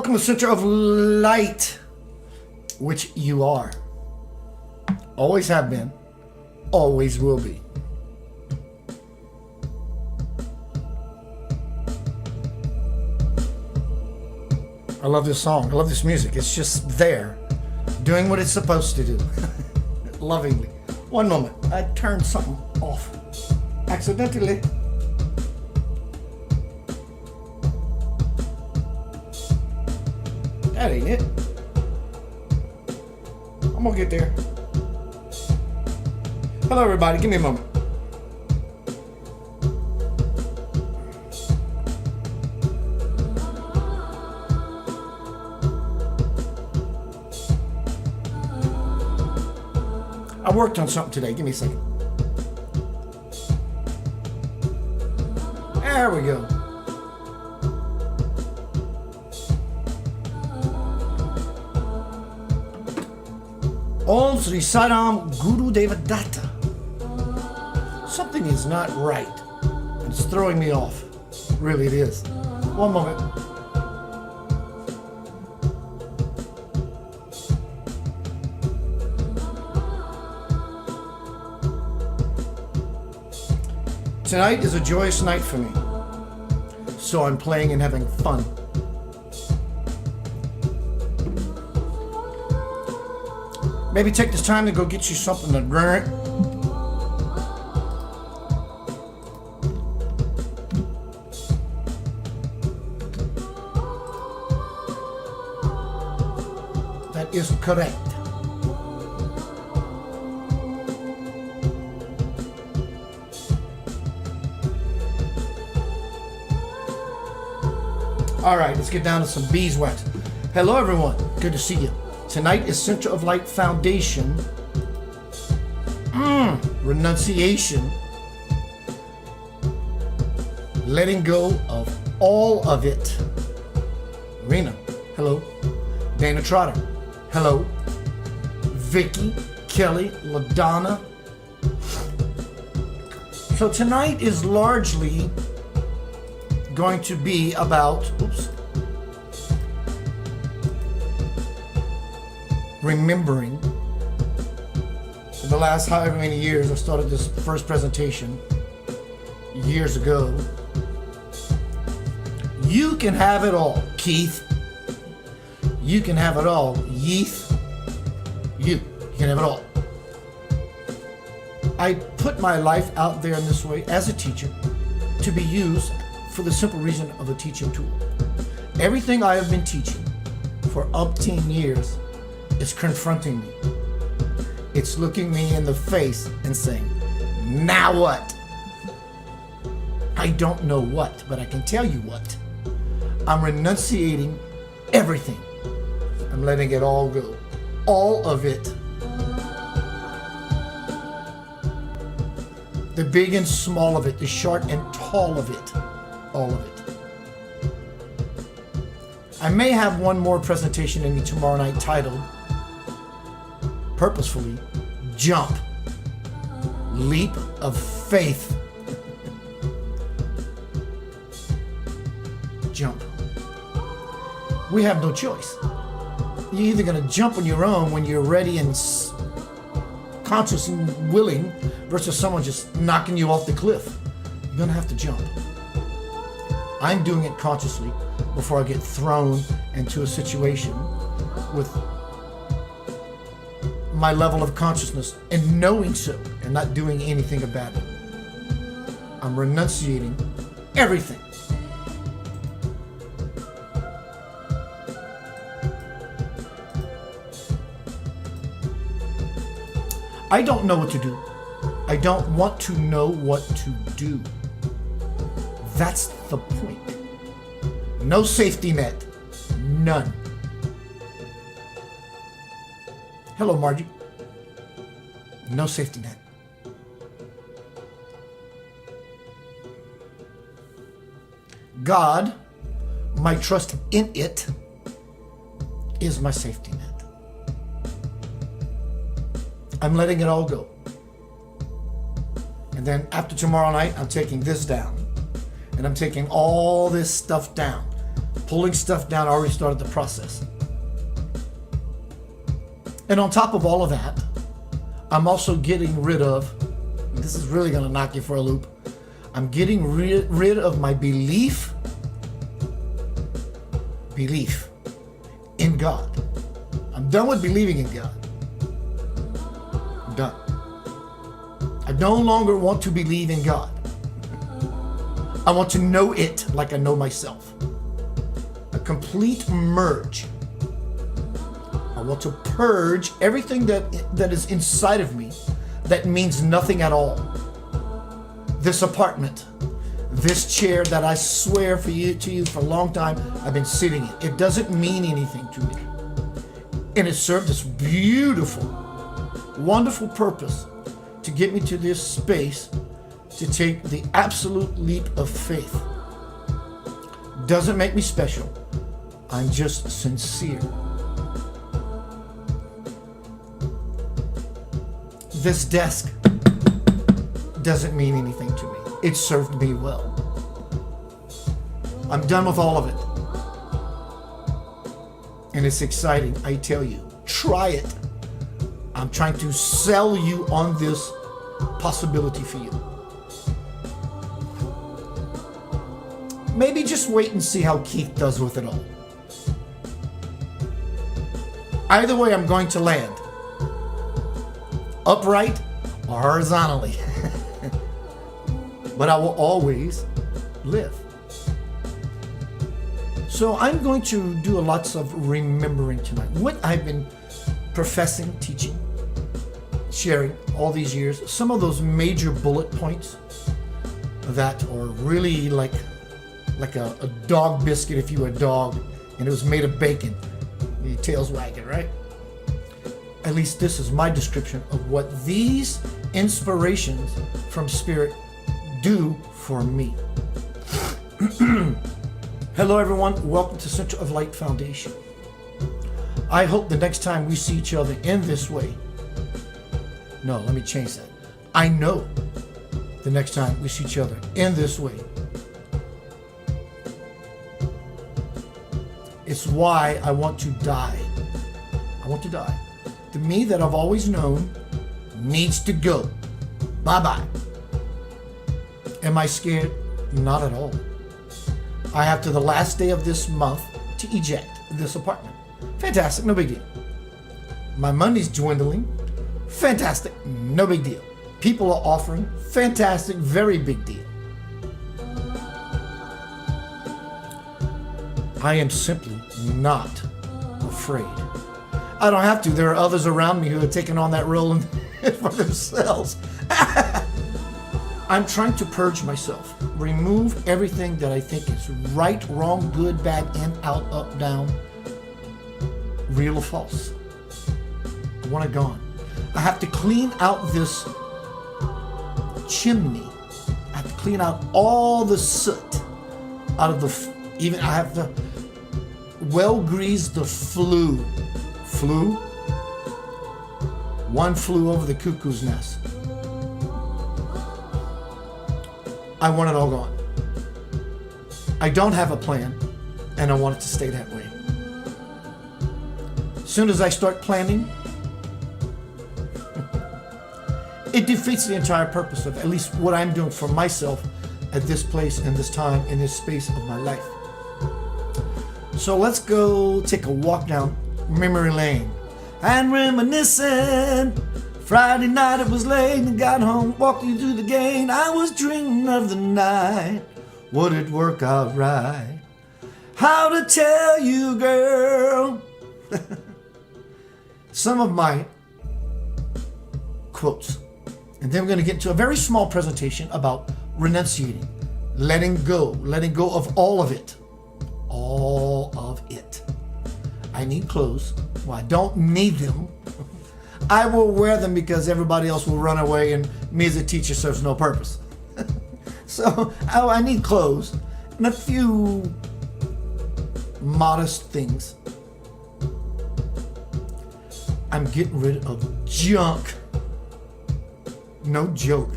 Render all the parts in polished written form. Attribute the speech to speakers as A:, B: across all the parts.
A: welcome to Center of Light, which you are. Always have been, always will be. I love this song. I love this music. It's just there, doing what it's supposed to do. Lovingly. One moment. I turned something off accidentally. That ain't it. I'm gonna get there. Hello, everybody. Give me a moment. I worked on something today. Give me a second. There we go. Om Sri Saram Guru Deva Datta. Something is not right. It's throwing me off. Really, it is. One moment. Tonight is a joyous night for me, so I'm playing and having fun. Maybe take this time to go get you something to drink. That is correct. All right, let's get down to some beeswax. Hello, everyone. Good to see you. Tonight is Center of Light Foundation. Renunciation. Letting go of all of it. Rena, hello. Dana Trotter, hello. Vicky, Kelly, LaDonna. So tonight is largely going to be about, remembering. For the last however many years, I started this first presentation years ago. You can have it all, Keith. You can have it all, Yeeth. You can have it all. I put my life out there in this way as a teacher to be used for the simple reason of a teaching tool. Everything I have been teaching for umpteen years is confronting me. It's looking me in the face and saying, now what? I don't know what, but I can tell you what. I'm renunciating everything. I'm letting it all go. All of it. The big and small of it, the short and tall of it. All of it. I may have one more presentation in me tomorrow night titled, purposefully, Jump. Leap of Faith. Jump. We have no choice. You're either going to jump on your own when you're ready and conscious and willing versus someone just knocking you off the cliff. You're going to have to jump. I'm doing it consciously before I get thrown into a situation with my level of consciousness and knowing so and not doing anything about it. I'm renunciating everything. I don't know what to do. I don't want to know what to do. That's the point. No safety net. None. Hello, Margie. No safety net. God, my trust in it, is my safety net. I'm letting it all go. And then after tomorrow night, I'm taking this down. And I'm taking all this stuff down. Pulling stuff down, I already started the process. And on top of all of that, I'm also getting rid of, this is really going to knock you for a loop, I'm getting rid of my belief in God. I'm done with believing in God. I'm done. I no longer want to believe in God. I want to know it like I know myself. A complete merge. I want to purge everything that is inside of me that means nothing at all. This apartment, this chair that I swear to you for a long time, I've been sitting in. It doesn't mean anything to me. And it served this beautiful, wonderful purpose to get me to this space to take the absolute leap of faith. Doesn't make me special. I'm just sincere. This desk doesn't mean anything to me. It served me well. I'm done with all of it. And it's exciting, I tell you. Try it. I'm trying to sell you on this possibility for you. Maybe just wait and see how Keith does with it all. Either way, I'm going to land. Upright or horizontally. But I will always live. So I'm going to do lots of remembering tonight. What I've been professing, teaching, sharing all these years, some of those major bullet points that are really like a dog biscuit if you were a dog and it was made of bacon. Your tail's wagging, right? At least this is my description of what these inspirations from Spirit do for me. Hello everyone, welcome to Center of Light Foundation. I hope the next time we see each other in this way, no, let me change that. I know the next time we see each other in this way, it's why I want to die. I want to die. The me that I've always known needs to go. Bye-bye. Am I scared? Not at all. I have to the last day of this month to eject this apartment. Fantastic, no big deal. My money's dwindling. Fantastic, no big deal. People are offering. Fantastic, very big deal. I am simply not afraid. I don't have to. There are others around me who are taking on that role for themselves. I'm trying to purge myself, remove everything that I think is right, wrong, good, bad, in, out, up, down, real or false. I want it gone. I have to clean out this chimney. I have to clean out all the soot out of I have to well grease the flue. Flew? One flew over the cuckoo's nest. I want it all gone. I don't have a plan, and I want it to stay that way. As soon as I start planning, it defeats the entire purpose of at least what I'm doing for myself at this place, in this time, in this space of my life. So let's go take a walk down memory lane and reminiscing. Friday night it was late and got home, walking through the gate. I was dreaming of the night. Would it work out right? How to tell you, girl? Some of my quotes. And then we're going to get into a very small presentation about renunciating, letting go of all of it. All of it. I need clothes. Well, I don't need them. I will wear them because everybody else will run away and me as a teacher serves no purpose. So I need clothes and a few modest things. I'm getting rid of junk. No joke.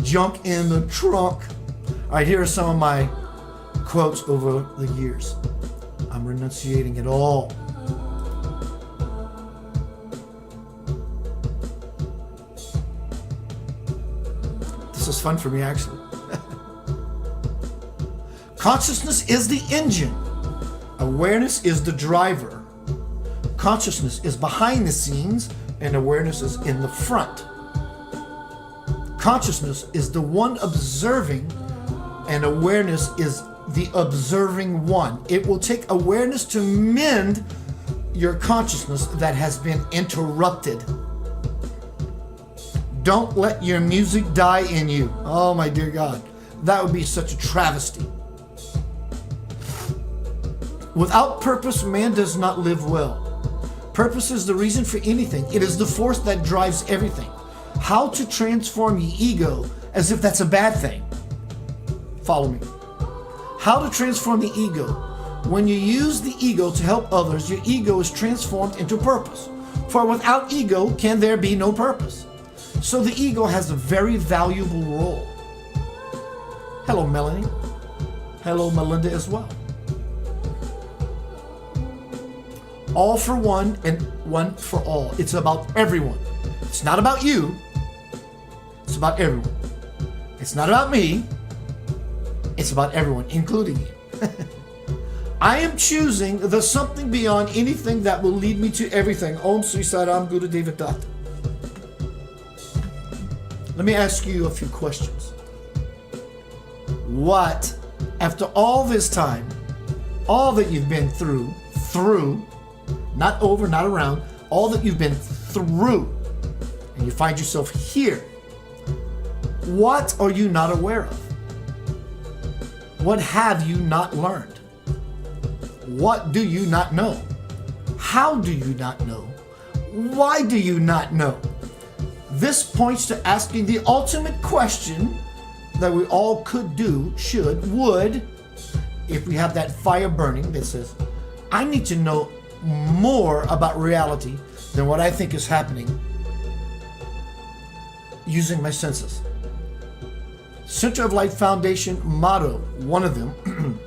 A: Junk in the trunk. All right, here are some of my quotes over the years. I'm renunciating it all. This is fun for me, actually. Consciousness is the engine. Awareness is the driver. Consciousness is behind the scenes and awareness is in the front. Consciousness is the one observing and awareness is the observing one. It will take awareness to mend your consciousness that has been interrupted. Don't let your music die in you. Oh my dear God, that would be such a travesty. Without purpose, man does not live well. Purpose is the reason for anything. It is the force that drives everything. How to transform your ego as if that's a bad thing. Follow me. How to transform the ego. When you use the ego to help others, your ego is transformed into purpose. For without ego, can there be no purpose? So the ego has a very valuable role. Hello, Melanie. Hello, Melinda as well. All for one and one for all. It's about everyone. It's not about you. It's about everyone. It's not about me. It's about everyone, including you. I am choosing the something beyond anything that will lead me to everything. Om Sri Saram Guru Deva Dat. Let me ask you a few questions. What, after all this time, all that you've been through, not over, not around, all that you've been through, and you find yourself here, what are you not aware of? What have you not learned? What do you not know? How do you not know? Why do you not know? This points to asking the ultimate question that we all could do, should, would, if we have that fire burning that says, I need to know more about reality than what I think is happening using my senses. Center of Light Foundation motto, one of them,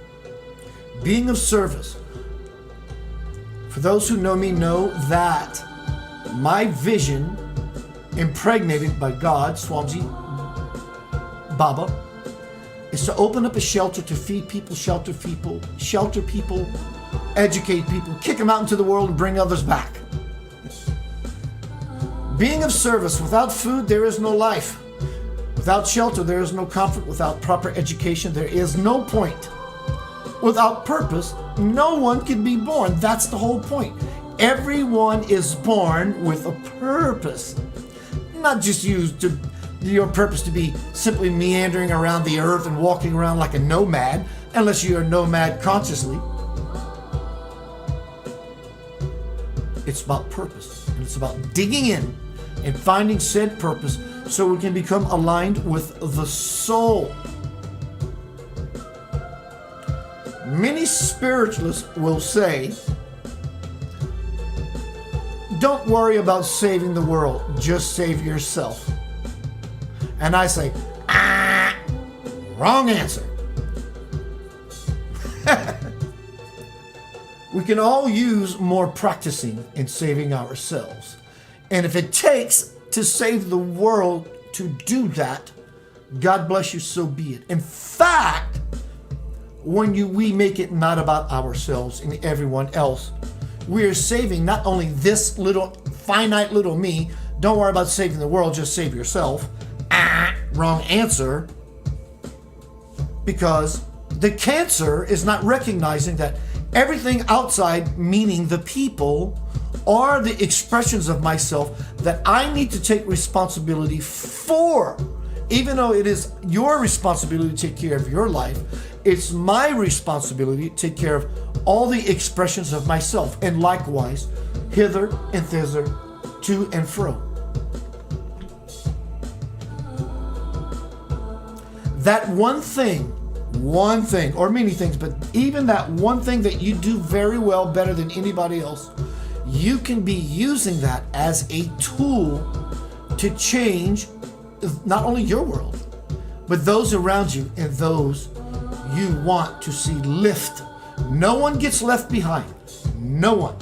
A: being of service. For those who know me know that my vision, impregnated by God, Swamiji Baba, is to open up a shelter to feed people, shelter people, educate people, kick them out into the world and bring others back. Being of service. Without food, there is no life. Without shelter, there is no comfort. Without proper education, there is no point. Without purpose, no one can be born. That's the whole point. Everyone is born with a purpose. Not just used to your purpose to be simply meandering around the earth and walking around like a nomad, unless you're a nomad consciously. It's about purpose, and it's about digging in and finding said purpose so we can become aligned with the soul. Many spiritualists will say, don't worry about saving the world, just save yourself. And I say, wrong answer. We can all use more practicing in saving ourselves. And if it takes to save the world to do that, God bless you, so be it. In fact, when we make it not about ourselves and everyone else, we're saving not only this little finite little me. Don't worry about saving the world, just save yourself. Wrong answer. Because the cancer is not recognizing that everything outside, meaning the people, are the expressions of myself that I need to take responsibility for. Even though it is your responsibility to take care of your life, it's my responsibility to take care of all the expressions of myself, and likewise, hither and thither, to and fro. That one thing, or many things, but even that one thing that you do very well, better than anybody else, you can be using that as a tool to change not only your world, but those around you and those you want to see lift No one gets left behind. No one.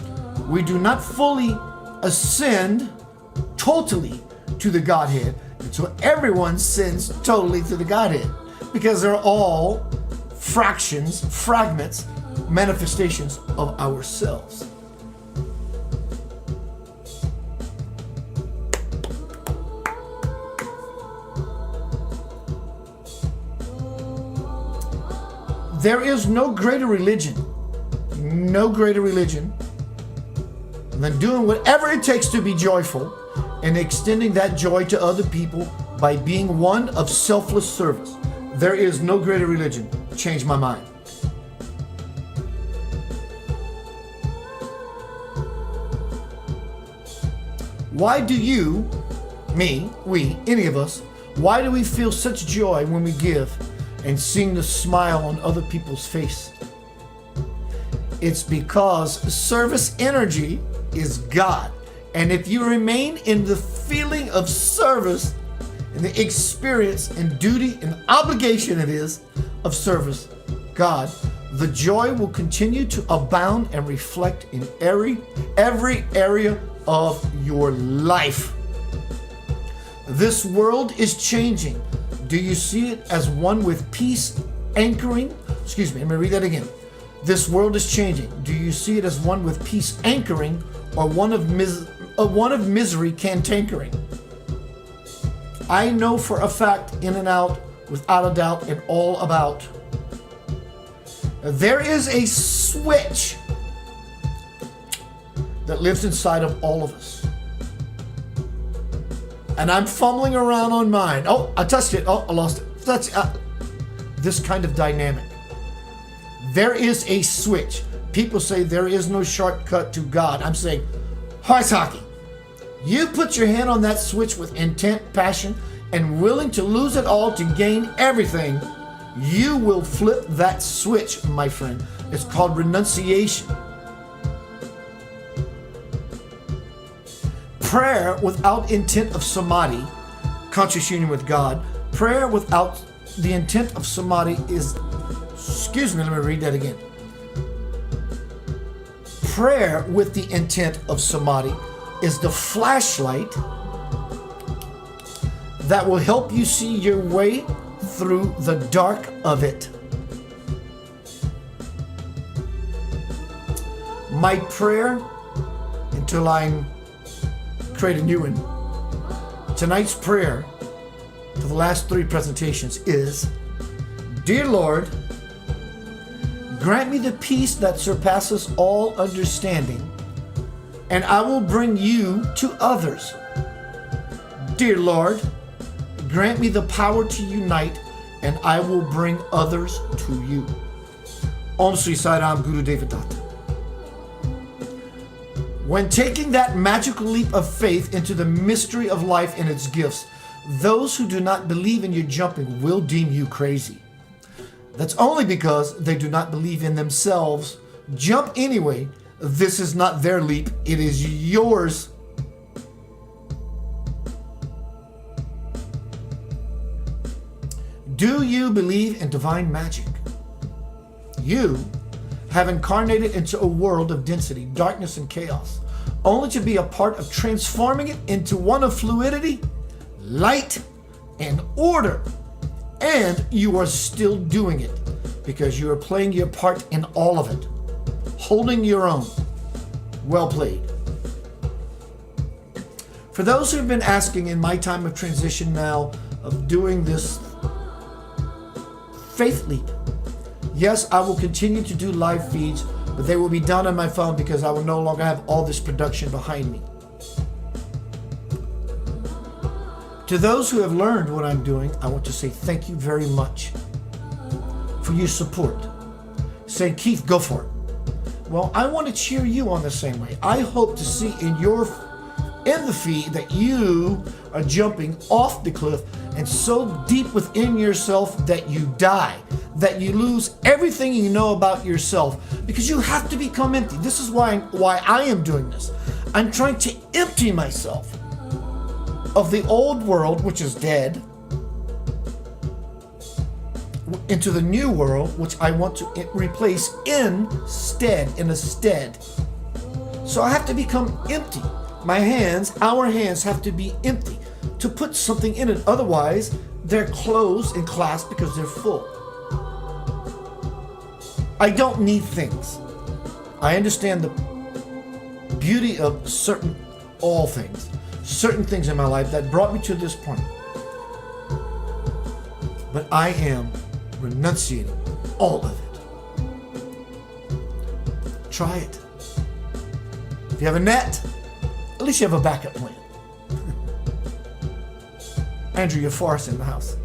A: We do not fully ascend totally to the Godhead until everyone sends totally to the Godhead, because they're all fractions, fragments, manifestations of ourselves. There is no greater religion than doing whatever it takes to be joyful and extending that joy to other people by being one of selfless service. There is no greater religion. Change my mind. Why do you, me, we, any of us, why do we feel such joy when we give and seeing the smile on other people's face? It's because service energy is God. And if you remain in the feeling of service and the experience and duty and obligation it is of service, God, the joy will continue to abound and reflect in every area of your life. This world is changing. Do you see it as one with peace anchoring? Excuse me, let me read that again. This world is changing. Do you see it as one with peace anchoring, or one of misery cantankering? I know for a fact, in and out, without a doubt, and all about. There is a switch that lives inside of all of us. And I'm fumbling around on mine. Oh, I touched it. Oh, I lost it. That's this kind of dynamic. There is a switch. People say there is no shortcut to God. I'm saying, horse hockey. You put your hand on that switch with intent, passion, and willing to lose it all to gain everything, you will flip that switch, my friend. It's called renunciation. Prayer without intent of samadhi, conscious union with God, prayer without the intent of samadhi is, excuse me, let me read that again. Prayer with the intent of samadhi is the flashlight that will help you see your way through the dark of it. My prayer, until I create a new one, tonight's prayer for the last 3 presentations is, Dear Lord, grant me the peace that surpasses all understanding, and I will bring you to others. Dear Lord, grant me the power to unite, and I will bring others to you. Om Sri Sai Ram Guru Deva Datta. When taking that magical leap of faith into the mystery of life and its gifts, those who do not believe in your jumping will deem you crazy. That's only because they do not believe in themselves. Jump anyway. This is not their leap, it is yours. Do you believe in divine magic? You have incarnated into a world of density, darkness, and chaos, only to be a part of transforming it into one of fluidity, light, and order. And you are still doing it because you are playing your part in all of it, holding your own. Well played. For those who have been asking in my time of transition now of doing this faith leap, yes, I will continue to do live feeds, but they will be done on my phone because I will no longer have all this production behind me. To those who have learned what I'm doing, I want to say thank you very much for your support. Say, Keith, go for it. Well, I want to cheer you on the same way. I hope to see in the feed that you are jumping off the cliff and so deep within yourself that you die, that you lose everything you know about yourself, because you have to become empty. This is why I am doing this. I'm trying to empty myself of the old world, which is dead, into the new world, which I want to replace in a stead. So I have to become empty. My hands, our hands have to be empty to put something in it. Otherwise, they're closed and clasped because they're full. I don't need things. I understand the beauty of certain things in my life that brought me to this point. But I am renunciating all of it. Try it. If you have a net, at least you have a backup plan. Andrew, you're farce in the house.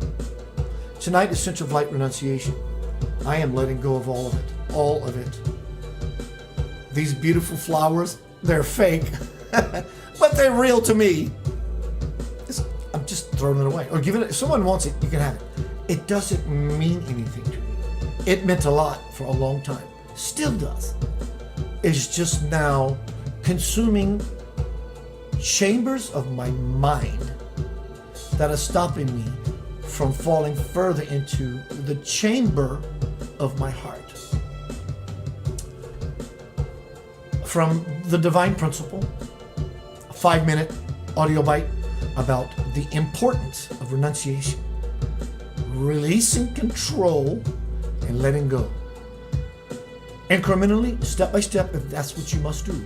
A: Tonight is Central Light Renunciation. I am letting go of all of it. All of it. These beautiful flowers, they're fake, but they're real to me. I'm just throwing it away. Or giving it, if someone wants it, you can have it. It doesn't mean anything to me. It meant a lot for a long time. Still does. It's just now consuming chambers of my mind that are stopping me from falling further into the chamber of my heart. From the Divine Principle, a 5-minute audio bite about the importance of renunciation, releasing control and letting go. Incrementally, step by step, if that's what you must do.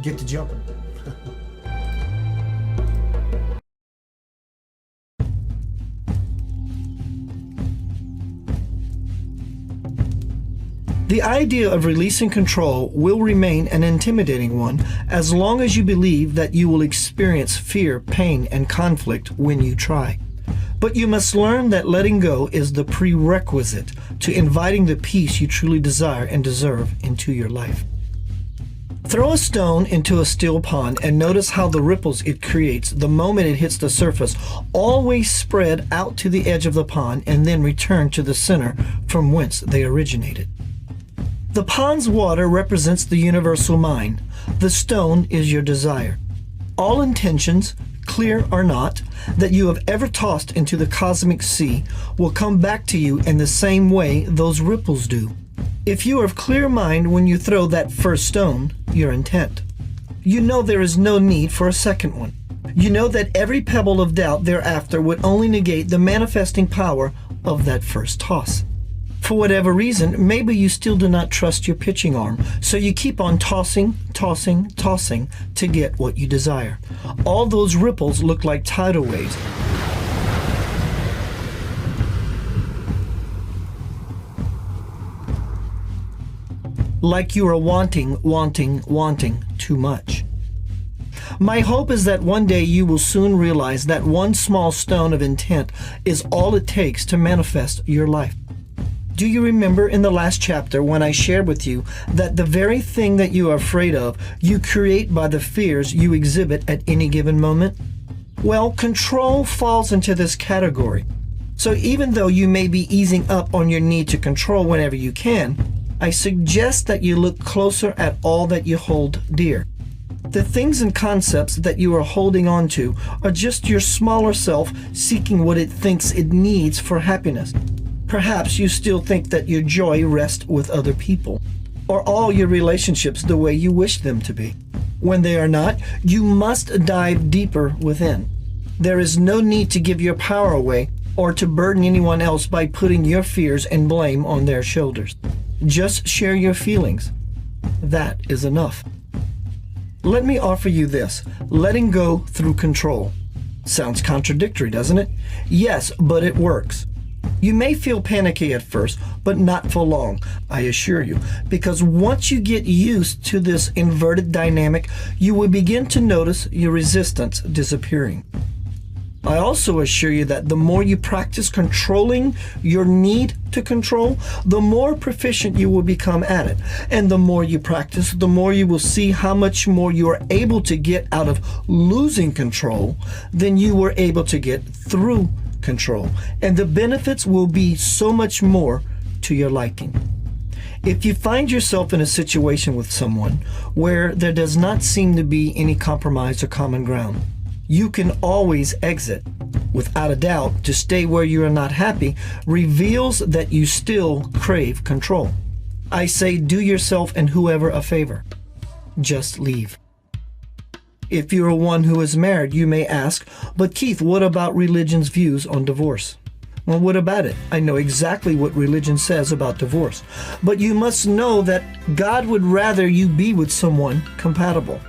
A: Get to jumping. The idea of releasing control will remain an intimidating one as long as you believe that you will experience fear, pain, and conflict when you try. But you must learn that letting go is the prerequisite to inviting the peace you truly desire and deserve into your life. Throw a stone into a still pond and notice how the ripples it creates the moment it hits the surface always spread out to the edge of the pond and then return to the center from whence they originated. The pond's water represents the universal mind. The stone is your desire. All intentions, clear or not, that you have ever tossed into the cosmic sea will come back to you in the same way those ripples do. If you are of clear mind when you throw that first stone, your intent, you know there is no need for a second one. You know that every pebble of doubt thereafter would only negate the manifesting power of that first toss. For whatever reason, maybe you still do not trust your pitching arm, so you keep on tossing to get what you desire. All those ripples look like tidal waves. Like you are wanting too much. My hope is that one day you will soon realize that one small stone of intent is all it takes to manifest your life. Do you remember in the last chapter when I shared with you that the very thing that you are afraid of, you create by the fears you exhibit at any given moment? Well, control falls into this category. So even though you may be easing up on your need to control whenever you can, I suggest that you look closer at all that you hold dear. The things and concepts that you are holding on to are just your smaller self seeking what it thinks it needs for happiness. Perhaps you still think that your joy rests with other people, or all your relationships the way you wish them to be. When they are not, you must dive deeper within. There is no need to give your power away or to burden anyone else by putting your fears and blame on their shoulders. Just share your feelings. That is enough. Let me offer you this: letting go through control. Sounds contradictory, doesn't it? Yes, but it works. You may feel panicky at first, but not for long, I assure you, because once you get used to this inverted dynamic, you will begin to notice your resistance disappearing. I also assure you that the more you practice controlling your need to control, the more proficient you will become at it. And the more you practice, the more you will see how much more you are able to get out of losing control than you were able to get through control. And the benefits will be so much more to your liking. If you find yourself in a situation with someone where there does not seem to be any compromise or common ground,
B: you can always exit. Without a doubt, to stay where you are not happy reveals that you still crave control. I say, do yourself and whoever a favor. Just leave. If you are one who is married, you may ask, but Keith, what about religion's views on divorce? Well, what about it? I know exactly what religion says about divorce. But you must know that God would rather you be with someone compatible.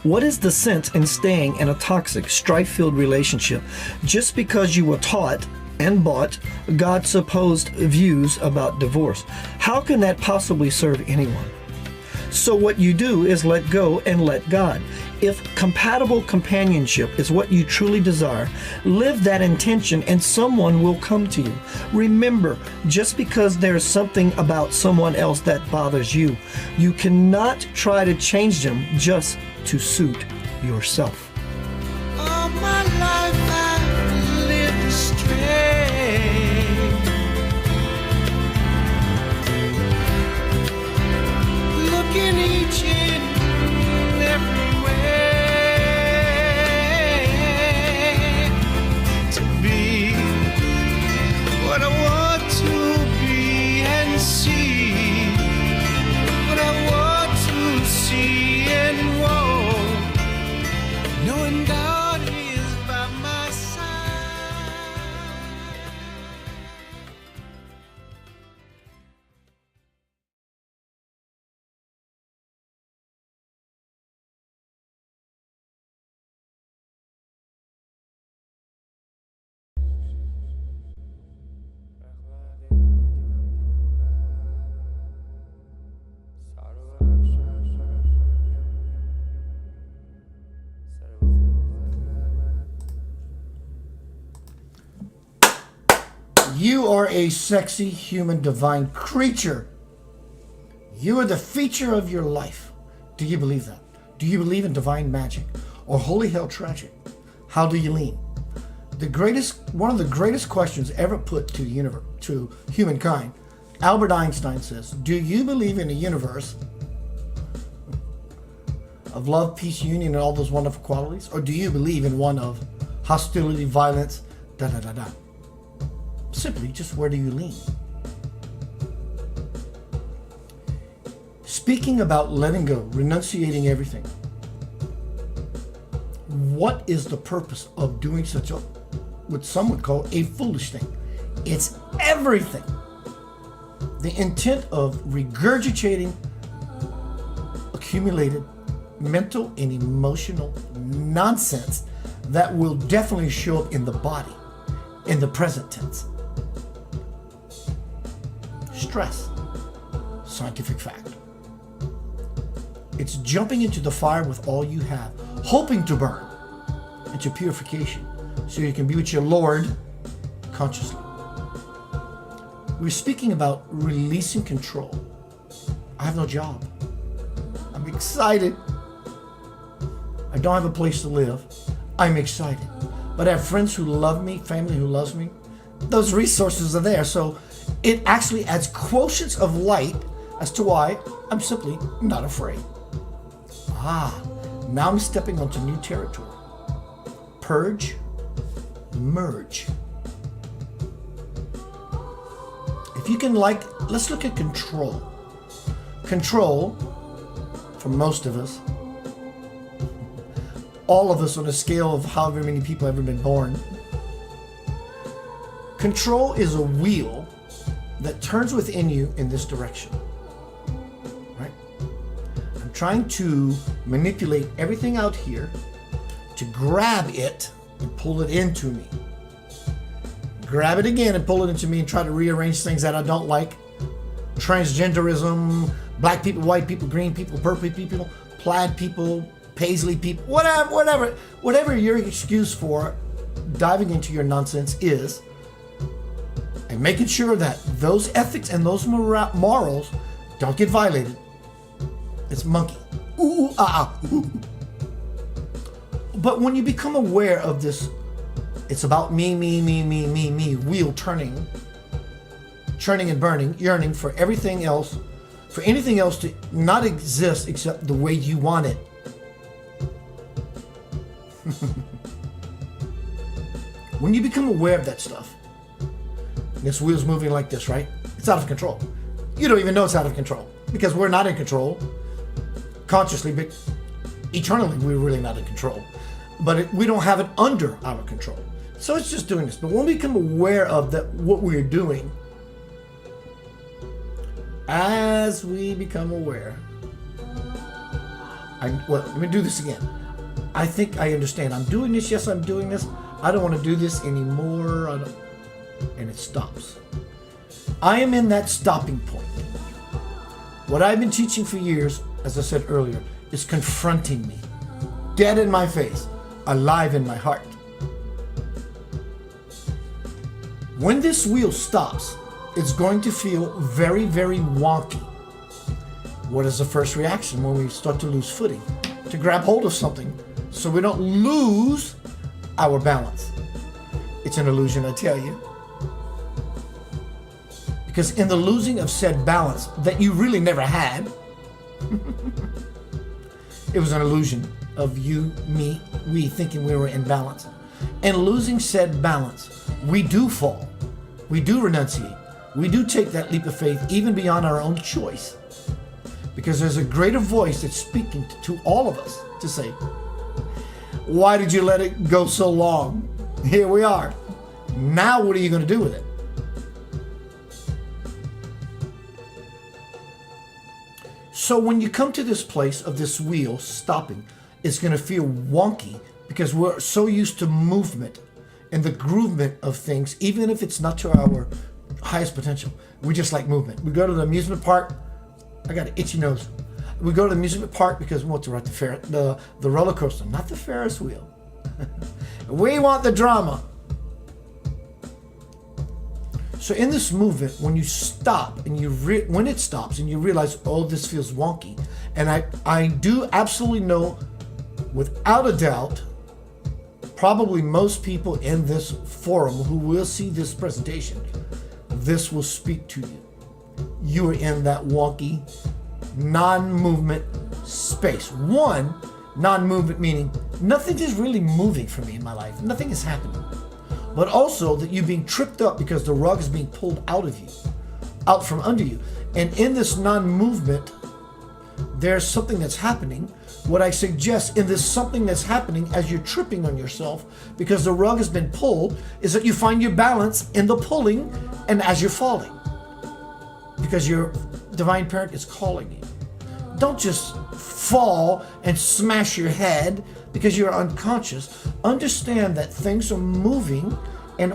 B: What is the sense in staying in a toxic, strife-filled relationship just because you were taught and bought God's supposed views about divorce? How can that possibly serve anyone? So what you do is let go and let God. If compatible companionship is what you truly desire, live that intention and someone will come to you. Remember, just because there's something about someone else that bothers you, you cannot try to change them just to suit yourself.
C: All my life I've lived astray. Looking each and every way to be what I want to be and see what I want to see and want, knowing God is by my side.
A: You are a sexy, human, divine creature. You are the feature of your life. Do you believe that? Do you believe in divine magic or holy hell tragic? How do you lean? One of the greatest questions ever put to the universe, to humankind. Albert Einstein says, do you believe in a universe of love, peace, union, and all those wonderful qualities? Or do you believe in one of hostility, violence, da-da-da-da? Simply, just where do you lean? Speaking about letting go, renunciating everything. What is the purpose of doing such a, what some would call a foolish thing? It's everything. The intent of regurgitating accumulated mental and emotional nonsense that will definitely show up in the body in the present tense. Stress, scientific fact. It's jumping into the fire with all you have, hoping to burn into purification so you can be with your Lord consciously. We're speaking about releasing control. I have no job. I'm excited. I don't have a place to live. I'm excited. But I have friends who love me, family who loves me. Those resources are there. So it actually adds quotients of light as to why I'm simply not afraid. Now I'm stepping onto new territory. Purge, merge. If you can let's look at control. Control, for most of us, all of us on a scale of however many people have ever been born, control is a wheel that turns within you in this direction. Right? I'm trying to manipulate everything out here to grab it and pull it into me. Grab it again and pull it into me and try to rearrange things that I don't like. Transgenderism, black people, white people, green people, purple people, plaid people, paisley people, whatever your excuse for diving into your nonsense is, and making sure that those ethics and those morals don't get violated. It's monkey. Ooh, ooh. But when you become aware of this, it's about me, wheel turning and burning, yearning for everything else, for anything else to not exist except the way you want it. When you become aware of that stuff, this wheel's moving like this, right? It's out of control. You don't even know it's out of control because we're not in control consciously, but eternally we're really not in control. But we don't have it under our control. So it's just doing this. But when we become aware of that, what we're doing, as we become aware, let me do this again. I think I understand. I'm doing this. Yes, I'm doing this. I don't want to do this anymore. And it stops. I am in that stopping point. What I've been teaching for years, as I said earlier, is confronting me. Dead in my face, alive in my heart. When this wheel stops, it's going to feel very, very wonky. What is the first reaction when we start to lose footing? To grab hold of something so we don't lose our balance. It's an illusion, I tell you. Because in the losing of said balance that you really never had, it was an illusion of you, me, we thinking we were in balance. And losing said balance, we do fall. We do renunciate. We do take that leap of faith even beyond our own choice. Because there's a greater voice that's speaking to all of us to say, why did you let it go so long? Here we are. Now what are you going to do with it? So when you come to this place of this wheel stopping, it's going to feel wonky because we're so used to movement and the groovement of things, even if it's not to our highest potential. We just like movement. We go to the amusement park. I got an itchy nose. We go to the amusement park because we want to ride the roller coaster, not the Ferris wheel. We want the drama. So in this movement, when you stop and when it stops and you realize, oh, this feels wonky, and I do absolutely know, without a doubt, probably most people in this forum who will see this presentation, this will speak to you. You are in that wonky, non-movement space. One, non-movement meaning nothing is really moving for me in my life. Nothing is happening. But also that you're being tripped up because the rug is being pulled out of you, out from under you. And in this non-movement, there's something that's happening. What I suggest in this something that's happening as you're tripping on yourself because the rug has been pulled is that you find your balance in the pulling and as you're falling. Because your divine parent is calling you. Don't just fall and smash your head because you're unconscious. Understand that things are moving and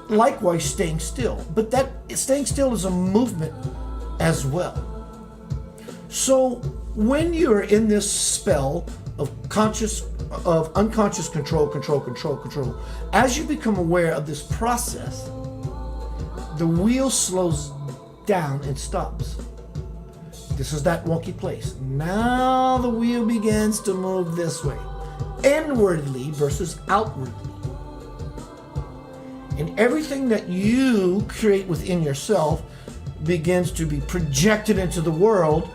A: likewise staying still. But that staying still is a movement as well. So when you're in this spell of unconscious control, as you become aware of this process, the wheel slows down and stops. This is that wonky place. Now the wheel begins to move this way, inwardly versus outwardly. And everything that you create within yourself begins to be projected into the world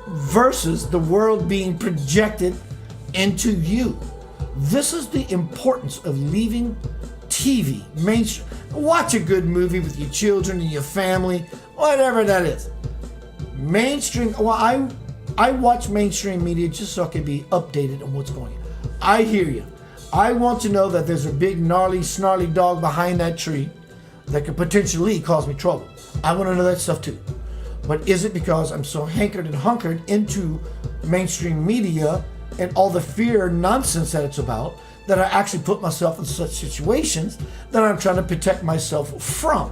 A: versus the world being projected into you. This is the importance of leaving TV, mainstream. Watch a good movie with your children and your family, whatever that is. Mainstream, well, I watch mainstream media just so I can be updated on what's going on. I hear you. I want to know that there's a big, gnarly, snarly dog behind that tree that could potentially cause me trouble. I want to know that stuff too. But is it because I'm so hankered and hunkered into mainstream media and all the fear nonsense that it's about that I actually put myself in such situations that I'm trying to protect myself from?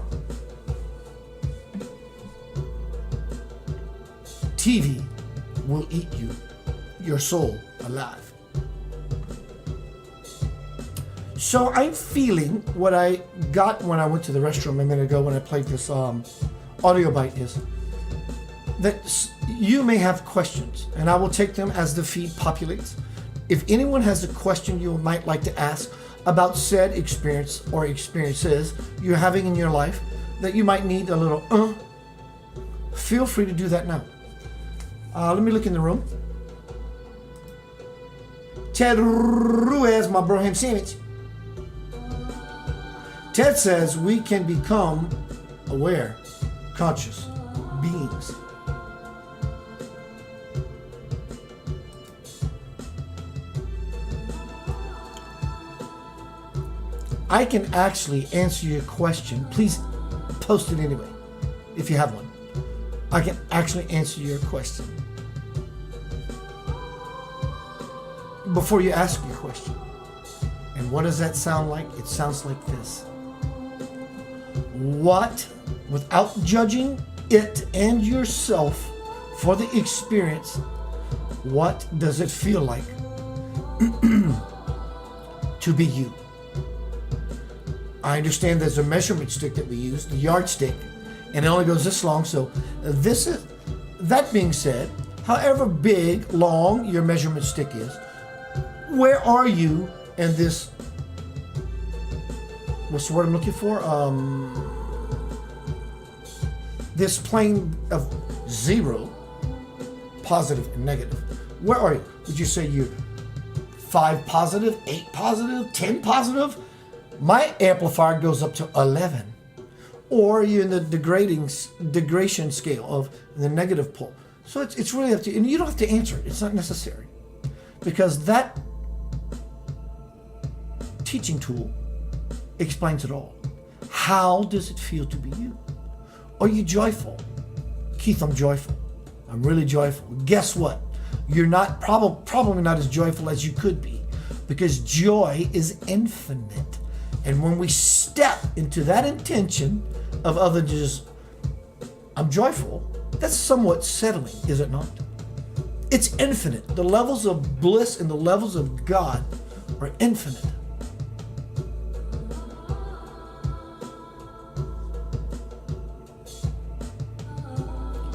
A: TV will eat you, your soul, alive. So I'm feeling what I got when I went to the restroom a minute ago when I played this audio bite is that you may have questions, and I will take them as the feed populates. If anyone has a question you might like to ask about said experience or experiences you're having in your life that you might need a little feel free to do that now. Let me look in the room. Ted Ruiz, my bro, ham sandwich. Ted says we can become aware, conscious beings. I can actually answer your question. Please post it anyway, if you have one. I can actually answer your question before you ask your question. And what does that sound like? It sounds like this. What, without judging it and yourself for the experience, what does it feel like to be you? I understand there's a measurement stick that we use, the yardstick, and it only goes this long. So this is, that being said, however big, long your measurement stick is, where are you in this, what's the word I'm looking for? This plane of 0, positive and negative. Where are you? Would you say you're 5 positive, 8 positive, 10 positive? My amplifier goes up to 11. Or you're in the degradation scale of the negative pole. So it's really up to you. And you don't have to answer it. It's not necessary. Because that teaching tool explains it all. How does it feel to be you? Are you joyful? Keith, I'm joyful. I'm really joyful. Guess what? You're not probably not as joyful as you could be, because joy is infinite. And when we step into that intention of other just, I'm joyful, that's somewhat settling, is it not? It's infinite. The levels of bliss and the levels of God are infinite.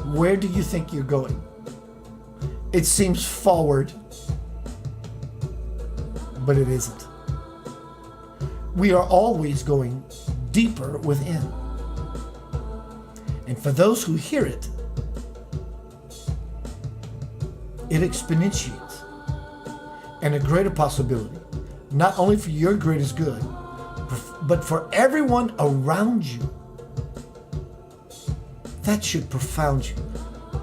A: Where do you think you're going? It seems forward, but it isn't. We are always going deeper within. And for those who hear it, it exponentiates. And a greater possibility, not only for your greatest good, but for everyone around you. That should profound you.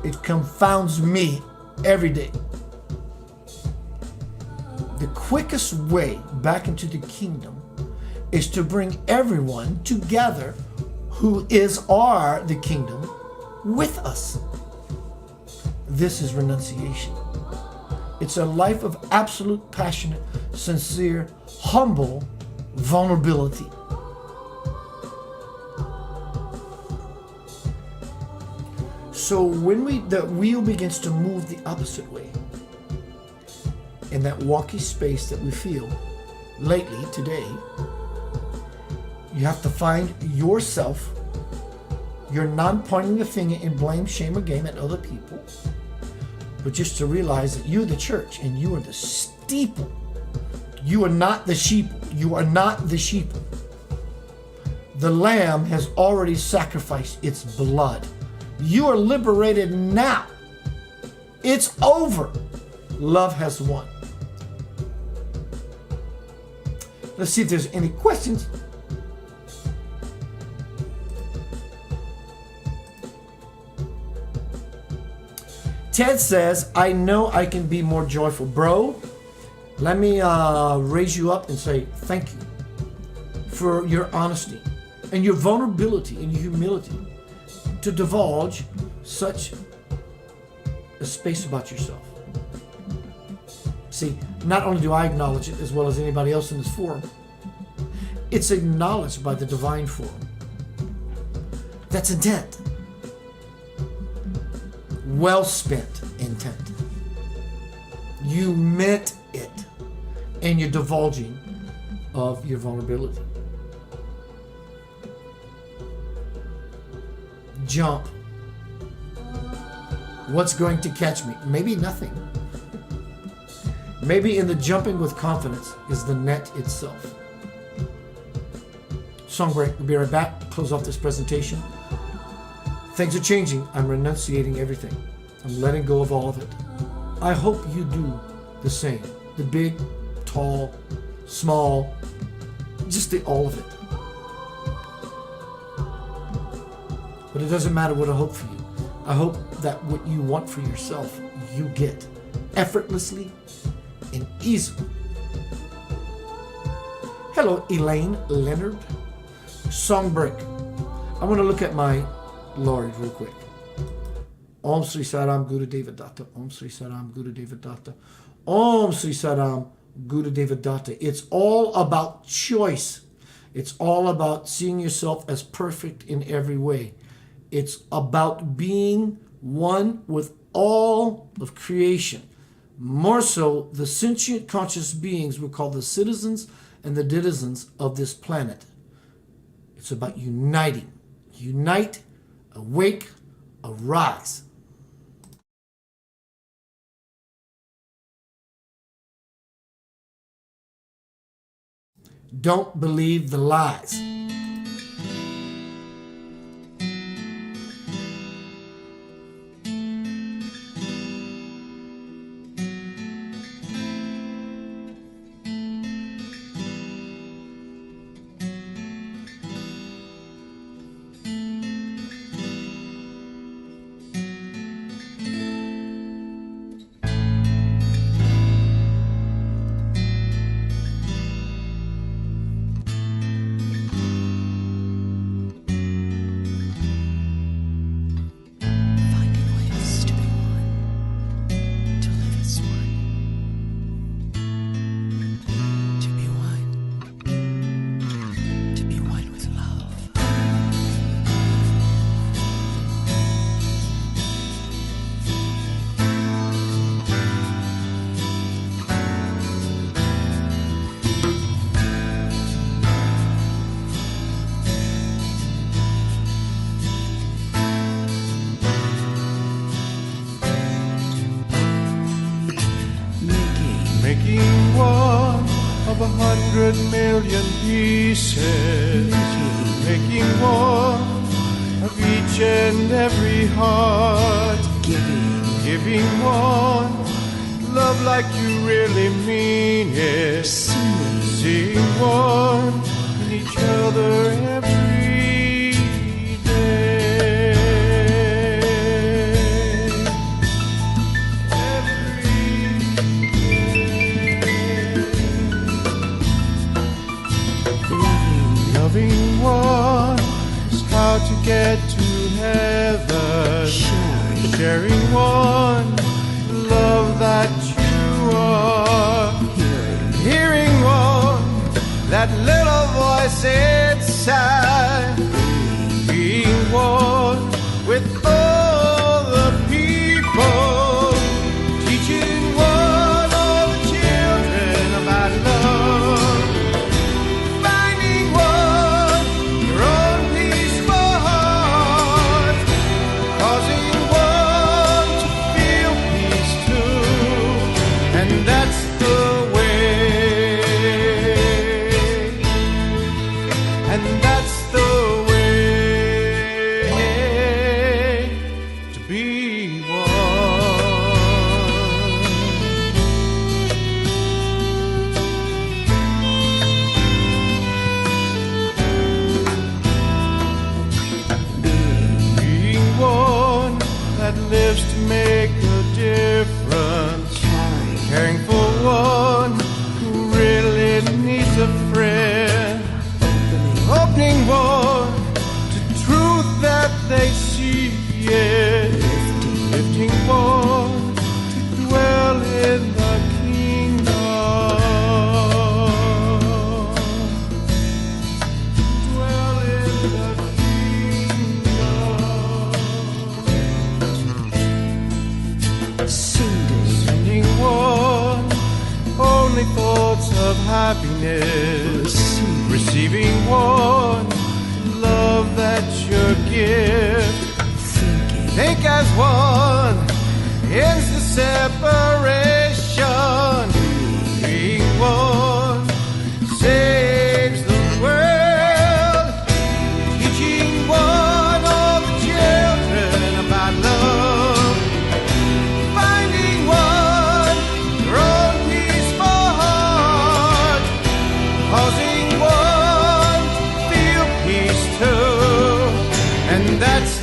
A: It confounds me every day. The quickest way back into the kingdom is to bring everyone together who are the kingdom with us. This is renunciation. It's a life of absolute, passionate, sincere, humble vulnerability. So when the wheel begins to move the opposite way, in that wonky space that we feel lately, today, you have to find yourself. You're not pointing the finger in blame, shame, or game at other people, but just to realize that you're the church and you are the steeple. You are not the sheeple. You are not the sheeple. The lamb has already sacrificed its blood. You are liberated now. It's over. Love has won. Let's see if there's any questions. Ted says, I know I can be more joyful. Bro, let me raise you up and say thank you for your honesty and your vulnerability and your humility to divulge such a space about yourself. See, not only do I acknowledge it as well as anybody else in this forum, it's acknowledged by the divine forum. That's intent. Well spent intent. You meant it in your divulging of your vulnerability. Jump. What's going to catch me? Maybe nothing. Maybe in the jumping with confidence is the net itself. Song break. We'll be right back. Close off this presentation. Things are changing. I'm renunciating everything. I'm letting go of all of it. I hope you do the same. The big, tall, small, just the all of it. But it doesn't matter what I hope for you. I hope that what you want for yourself, you get effortlessly and easily. Hello, Elaine Leonard. Song break. I want to look at my Lord real quick. Om Sri Saram Guru Deva Datta. Om Sri Saram Guru Deva Datta. Om Sri Saram Guru Deva Datta. It's all about choice. It's all about seeing yourself as perfect in every way. It's about being one with all of creation. More so, the sentient conscious beings we call the citizens and the denizens of this planet. It's about uniting. Unite, awake, arise. Don't believe the lies.
C: Making one of 100 million pieces, making one of each and every heart, giving one love like you really mean it, seeing one in each other every day. Loving one is how to get to heaven. Sharing one, the love that you are. Hearing one, that little voice inside. Being one with all the people. Teaching one all the children about love. Lives to make a difference, caring for one who really needs a friend, opening one to truth that they see, lifting one to dwell in the kingdom, dwell in the kingdom. Sending one only thoughts of happiness, receiving one love that's your gift. Think as one ends the separation. Being one saves the world. Teaching one all the children about love. Causing one to feel peace too, and that's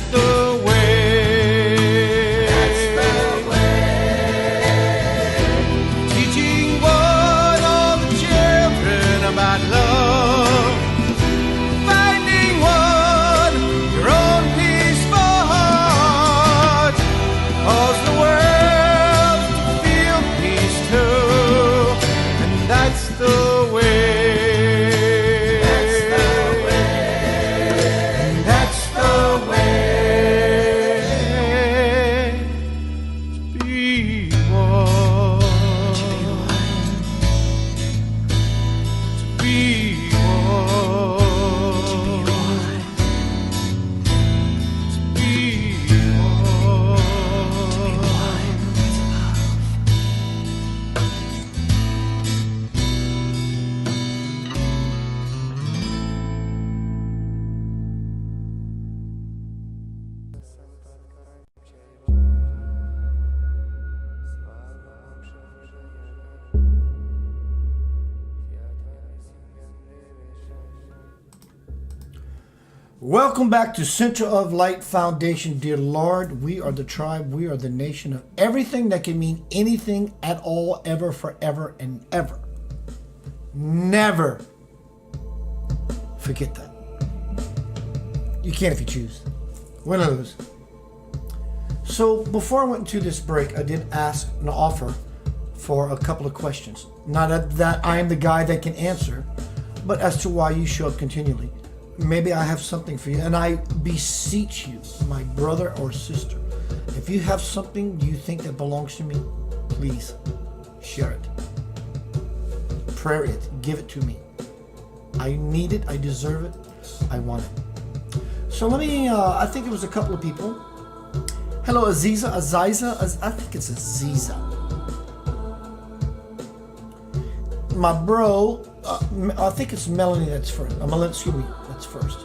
A: Welcome back to Center of Light Foundation. Dear Lord, we are the tribe, we are the nation of everything that can mean anything at all, ever, forever, and ever. Never forget that. You can if you choose. Win or lose. So before I went into this break, I did ask and offer for a couple of questions. Not that I am the guy that can answer, but as to why you show up continually. Maybe I have something for you, and I beseech you, my brother or sister, if you have something you think that belongs to me, please share it. Pray it. Give it to me. I need it. I deserve it. I want it. So let me, I think it was a couple of people. Hello, Aziza. I think it's Aziza. My bro, I think it's Melanie that's first. Excuse me, that's first.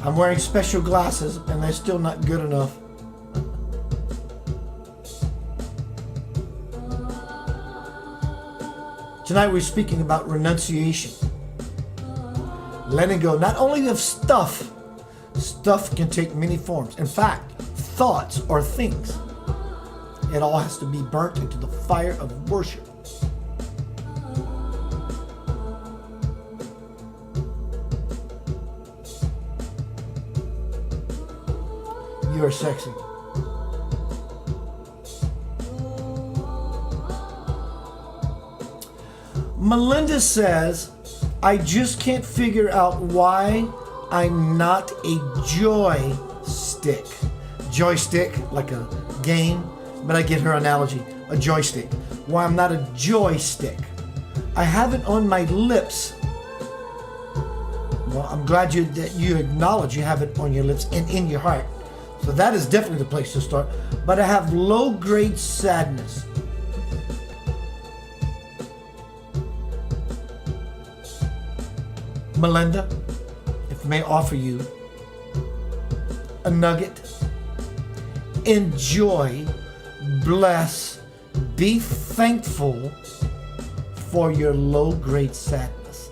A: I'm wearing special glasses and they're still not good enough. Tonight we're speaking about renunciation. Letting go, not only of stuff. Stuff can take many forms. In fact, thoughts or things. It all has to be burnt into the fire of worship. You are sexy. Melinda says, I just can't figure out why I'm not a joystick. Joystick, like a game, but I get her analogy, a joystick. Why I'm not a joystick. I have it on my lips. Well, I'm glad that you acknowledge you have it on your lips and in your heart. So that is definitely the place to start. But I have low-grade sadness. Melinda, if I may offer you a nugget, enjoy, bless, be thankful for your low-grade sadness.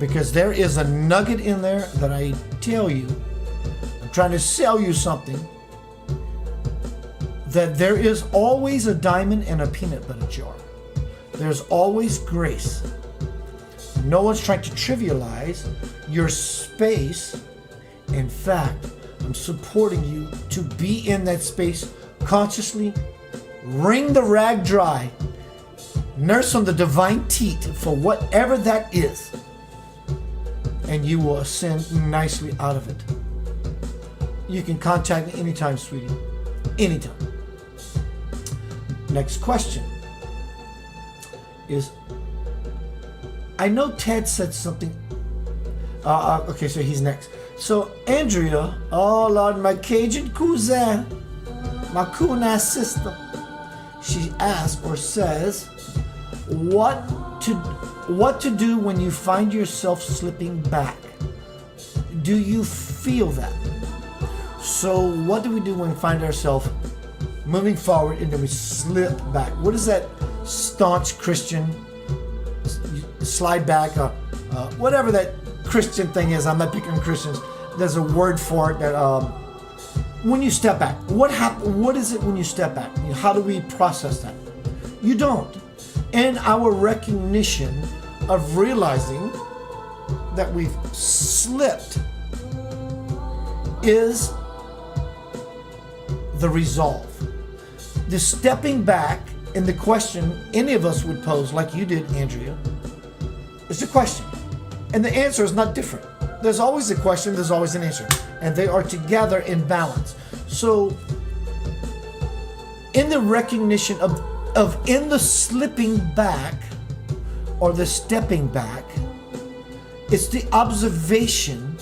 A: Because there is a nugget in there that I tell you, I'm trying to sell you something, that there is always a diamond in a peanut butter jar. There's always grace. No one's trying to trivialize your space. In fact, I'm supporting you to be in that space consciously. Wring the rag dry. Nurse on the divine teat for whatever that is. And you will ascend nicely out of it. You can contact me anytime, sweetie. Anytime. Next question is, I know Ted said something. Okay, so he's next. So Andrea, oh Lord, my Cajun cousin, my Kuna sister, she asks or says, what to do when you find yourself slipping back? Do you feel that? So what do we do when we find ourselves moving forward and then we slip back? What is that staunch Christian slide back, whatever that Christian thing is? I'm not picking on Christians. There's a word for it that when you step back, what is it when you step back? How do we process that? You don't. And our recognition of realizing that we've slipped is the resolve. The stepping back, and the question any of us would pose, like you did, Andrea, is the question. And the answer is not different. There's always a question, there's always an answer. And they are together in balance. So, in the recognition of in the slipping back, or the stepping back, it's the observation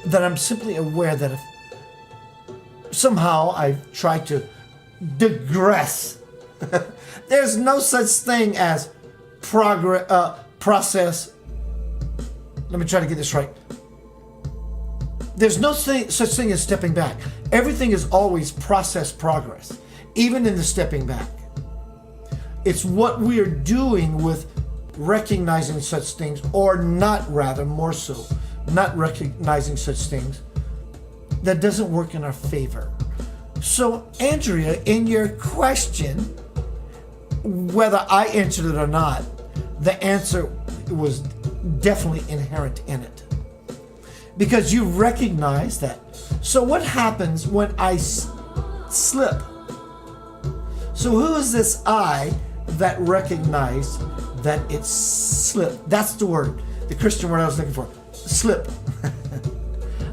A: that I'm simply aware that if somehow I've tried to digress, there's no such thing as process. Let me try to get this right. There's no such thing as stepping back. Everything is always process progress, even in the stepping back. It's what we are doing with recognizing such things, or not, rather, more so, not recognizing such things, that doesn't work in our favor. So, Andrea, in your question, whether I answered it or not, the answer was definitely inherent in it. Because you recognize that. So what happens when I slip? So who is this I that recognized that it slipped? That's the word, the Christian word I was looking for. Slip.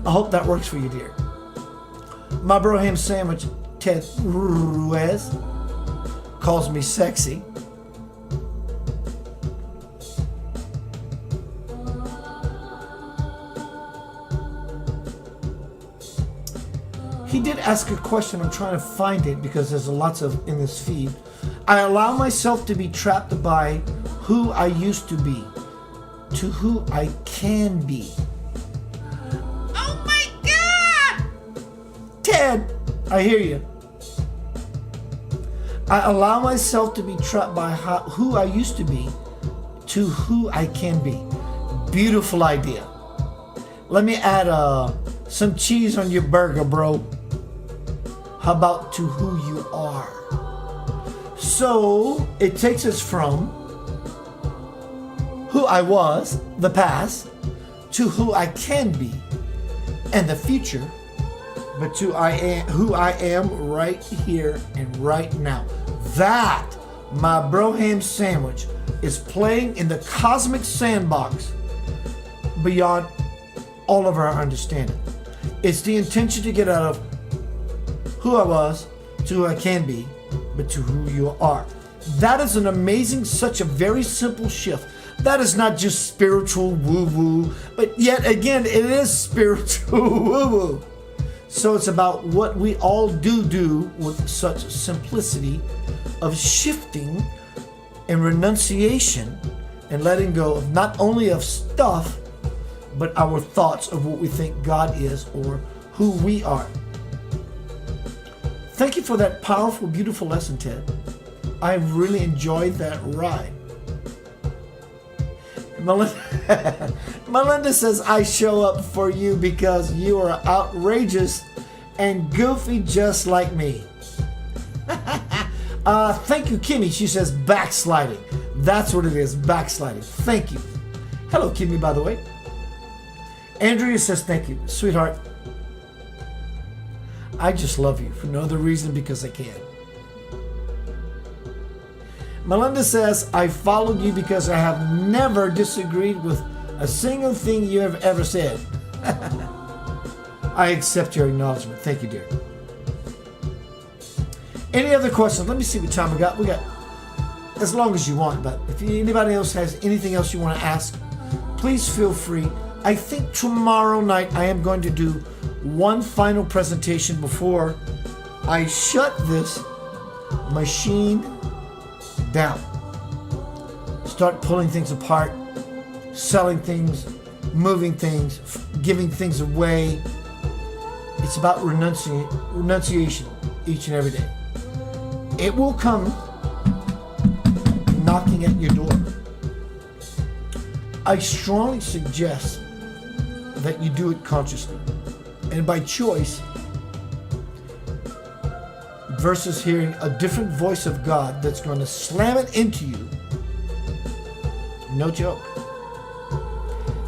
A: I hope that works for you, dear. My bro ham sandwich, Ted Ruiz, calls me sexy. He did ask a question. I'm trying to find it because there's lots of in this feed. I allow myself to be trapped by who I used to be to who I can be. Oh my God! Ted, I hear you. I allow myself to be trapped by who I used to be to who I can be. Beautiful idea. Let me add some cheese on your burger, bro. How about to who you are? So it takes us from who I was, the past, to who I can be, and the future, but to who I am right here and right now. That, my bro ham sandwich, is playing in the cosmic sandbox beyond all of our understanding. It's the intention to get out of who I was to who I can be, but to who you are. That is an amazing, such a very simple shift. That is not just spiritual woo-woo, but yet again, it is spiritual woo-woo. So it's about what we all do with such simplicity of shifting and renunciation and letting go of not only of stuff, but our thoughts of what we think God is or who we are. Thank you for that powerful, beautiful lesson, Ted. I really enjoyed that ride. Melinda says, I show up for you because you are outrageous and goofy just like me. Thank you, Kimmy. She says, backsliding. That's what it is, backsliding. Thank you. Hello, Kimmy, by the way. Andrea says, thank you, sweetheart. I just love you for no other reason because I can. Melinda says, I followed you because I have never disagreed with a single thing you have ever said. I accept your acknowledgement. Thank you, dear. Any other questions? Let me see what time we got. We got as long as you want, but if anybody else has anything else you want to ask, please feel free. I think tomorrow night I am going to do one final presentation before I shut this machine down. Start pulling things apart, selling things, moving things, giving things away. It's about renunciation each and every day. It will come knocking at your door. I strongly suggest that you do it consciously and by choice versus hearing a different voice of God that's going to slam it into you. No joke.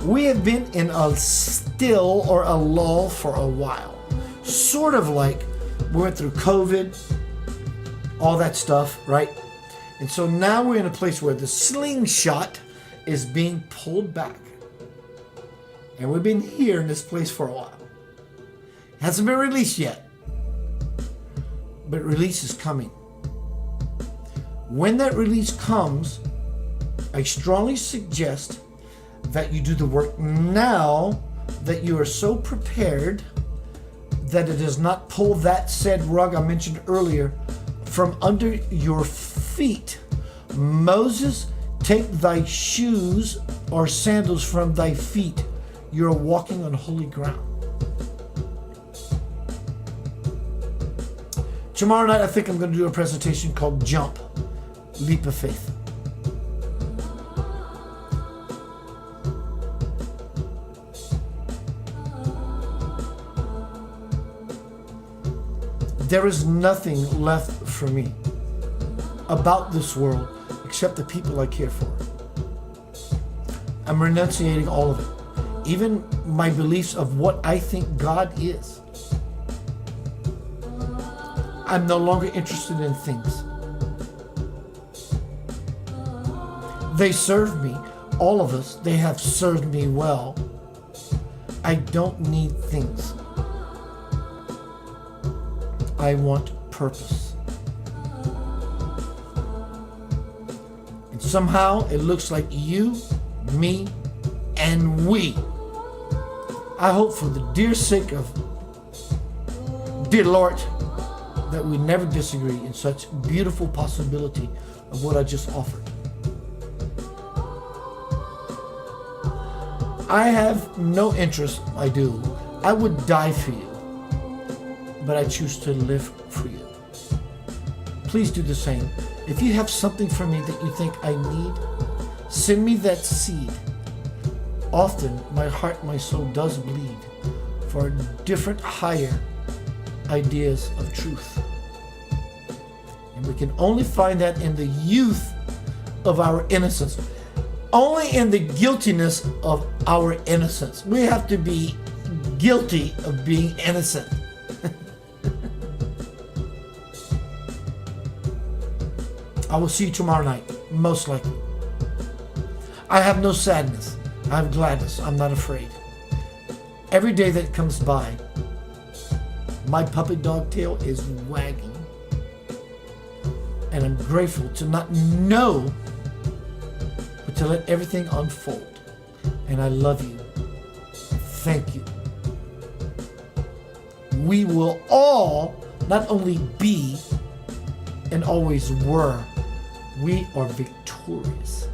A: We have been in a still or a lull for a while. Sort of like we went through COVID, all that stuff, right? And so now we're in a place where the slingshot is being pulled back. And we've been here in this place for a while. Hasn't been released yet. But release is coming. When that release comes, I strongly suggest that you do the work now that you are so prepared that it does not pull that said rug I mentioned earlier from under your feet. Moses, take thy shoes or sandals from thy feet. You're walking on holy ground. Tomorrow night, I think I'm going to do a presentation called Jump, Leap of Faith. There is nothing left for me about this world except the people I care for. I'm renunciating all of it, even my beliefs of what I think God is. I'm no longer interested in things. They serve me, all of us, they have served me well. I don't need things. I want purpose. And somehow it looks like you, me, and we. I hope for the dear sake of dear Lord that we never disagree in such beautiful possibility of what I just offered. I have no interest, I do. I would die for you, but I choose to live for you. Please do the same. If you have something for me that you think I need, send me that seed. Often my heart, my soul does bleed for different higher ideas of truth. And we can only find that in the youth of our innocence. Only in the guiltiness of our innocence. We have to be guilty of being innocent. I will see you tomorrow night, most likely. I have no sadness. I have gladness. I'm not afraid. Every day that comes by, my puppet dog tail is wagging. And I'm grateful to not know, but to let everything unfold. And I love you. Thank you. We will all not only be and always were, we are victorious.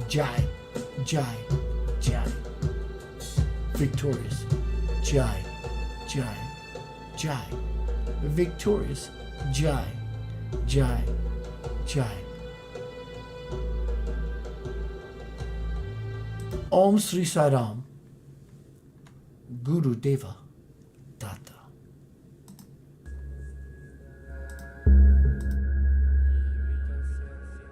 A: Jai, Jai, Jai. Victorious. Jai, Jai, Jai. Victorious. Jai, Jai, Jai. Om Sri Sai Ram, Guru Deva Data.